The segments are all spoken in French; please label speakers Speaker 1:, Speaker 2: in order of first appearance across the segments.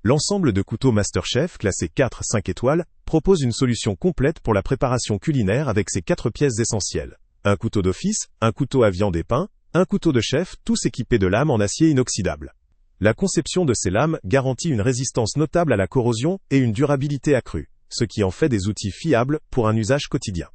Speaker 1: L'ensemble de couteaux MasterChef classés 4-5 étoiles propose une solution complète pour la préparation culinaire avec ses 4 pièces essentielles. Un couteau d'office, un couteau à viande et pain, un couteau de chef, tous équipés de lames en acier inoxydable. La conception de ces lames garantit une résistance notable à la corrosion et une durabilité accrue, ce qui en fait des outils fiables pour un usage quotidien.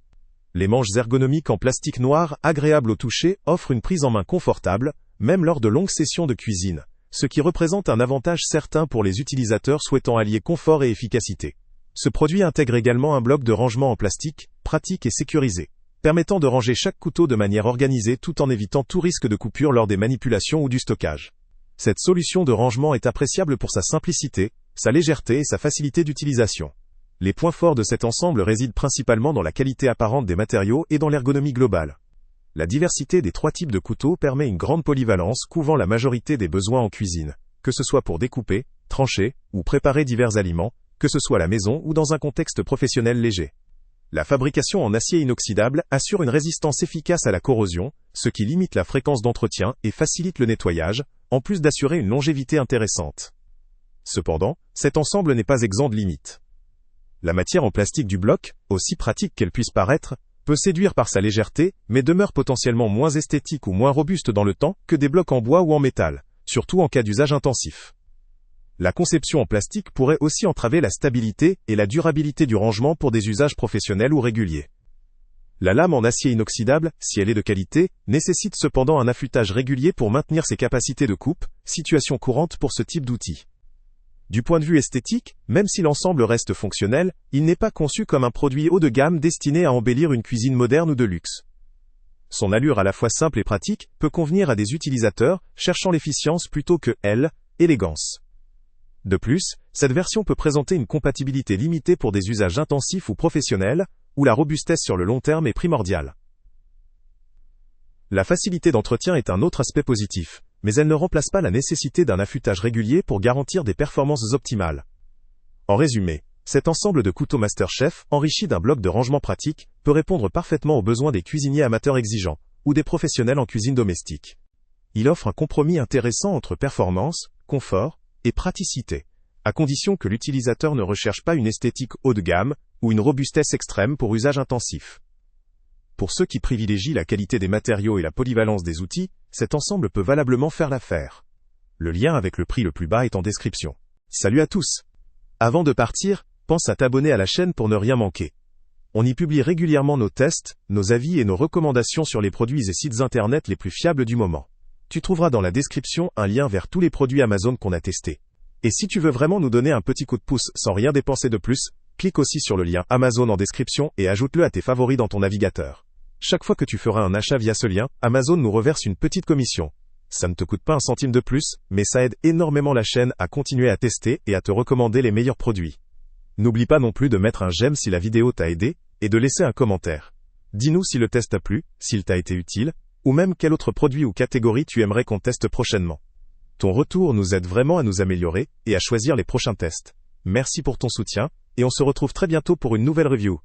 Speaker 1: Les manches ergonomiques en plastique noir, agréables au toucher, offrent une prise en main confortable, même lors de longues sessions de cuisine, ce qui représente un avantage certain pour les utilisateurs souhaitant allier confort et efficacité. Ce produit intègre également un bloc de rangement en plastique, pratique et sécurisé, permettant de ranger chaque couteau de manière organisée tout en évitant tout risque de coupure lors des manipulations ou du stockage. Cette solution de rangement est appréciable pour sa simplicité, sa légèreté et sa facilité d'utilisation. Les points forts de cet ensemble résident principalement dans la qualité apparente des matériaux et dans l'ergonomie globale. La diversité des 3 types de couteaux permet une grande polyvalence couvrant la majorité des besoins en cuisine, que ce soit pour découper, trancher ou préparer divers aliments, que ce soit à la maison ou dans un contexte professionnel léger. La fabrication en acier inoxydable assure une résistance efficace à la corrosion, ce qui limite la fréquence d'entretien et facilite le nettoyage, en plus d'assurer une longévité intéressante. Cependant, cet ensemble n'est pas exempt de limites. La matière en plastique du bloc, aussi pratique qu'elle puisse paraître, peut séduire par sa légèreté, mais demeure potentiellement moins esthétique ou moins robuste dans le temps que des blocs en bois ou en métal, surtout en cas d'usage intensif. La conception en plastique pourrait aussi entraver la stabilité et la durabilité du rangement pour des usages professionnels ou réguliers. La lame en acier inoxydable, si elle est de qualité, nécessite cependant un affûtage régulier pour maintenir ses capacités de coupe, situation courante pour ce type d'outil. Du point de vue esthétique, même si l'ensemble reste fonctionnel, il n'est pas conçu comme un produit haut de gamme destiné à embellir une cuisine moderne ou de luxe. Son allure à la fois simple et pratique peut convenir à des utilisateurs cherchant l'efficience plutôt que l'élégance. De plus, cette version peut présenter une compatibilité limitée pour des usages intensifs ou professionnels, où la robustesse sur le long terme est primordiale. La facilité d'entretien est un autre aspect positif, mais elle ne remplace pas la nécessité d'un affûtage régulier pour garantir des performances optimales. En résumé, cet ensemble de couteaux MasterChef, enrichi d'un bloc de rangement pratique, peut répondre parfaitement aux besoins des cuisiniers amateurs exigeants, ou des professionnels en cuisine domestique. Il offre un compromis intéressant entre performance, confort et praticité, à condition que l'utilisateur ne recherche pas une esthétique haut de gamme, ou une robustesse extrême pour usage intensif. Pour ceux qui privilégient la qualité des matériaux et la polyvalence des outils, cet ensemble peut valablement faire l'affaire. Le lien avec le prix le plus bas est en description. Salut à tous! Avant de partir, pense à t'abonner à la chaîne pour ne rien manquer. On y publie régulièrement nos tests, nos avis et nos recommandations sur les produits et sites internet les plus fiables du moment. Tu trouveras dans la description un lien vers tous les produits Amazon qu'on a testés. Et si tu veux vraiment nous donner un petit coup de pouce sans rien dépenser de plus, clique aussi sur le lien Amazon en description et ajoute-le à tes favoris dans ton navigateur. Chaque fois que tu feras un achat via ce lien, Amazon nous reverse une petite commission. Ça ne te coûte pas un centime de plus, mais ça aide énormément la chaîne à continuer à tester et à te recommander les meilleurs produits. N'oublie pas non plus de mettre un j'aime si la vidéo t'a aidé, et de laisser un commentaire. Dis-nous si le test t'a plu, s'il t'a été utile, ou même quel autre produit ou catégorie tu aimerais qu'on teste prochainement. Ton retour nous aide vraiment à nous améliorer, et à choisir les prochains tests. Merci pour ton soutien, et on se retrouve très bientôt pour une nouvelle review.